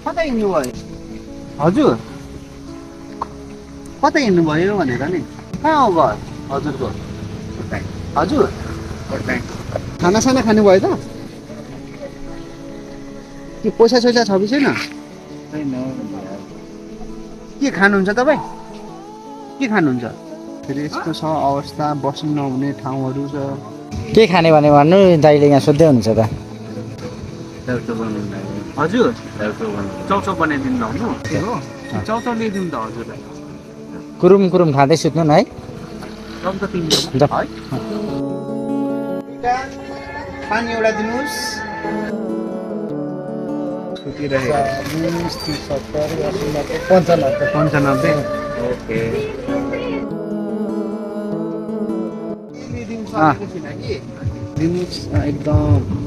कता हिँड्नुभयो हजुर कता हिँड्नुभयो भनेर नि कहाँ हो घर हजुरको हजुर खानासाना खानुभयो त के पैसा सैसा छ कि छैन के खानुहुन्छ तपाईँ के खानुहुन्छ फेरि यस्तो छ अवस्था बस्नु नहुने ठाउँहरू छ के खाने भने भन्नु दाइले यहाँ सोध्दै हुनुहुन्छ त हजुर चाउचाउ बनाइदिनु न हुनु के हो चाउचाउ ल्याइदिनु त हजुरलाई कुरुम कुरुम खाँदै सुत्नु न है चाउचाउ तिमीले है पानी एउटा दिनुहोस् पन्चानब्बे ओके दिनुहोस् एकदम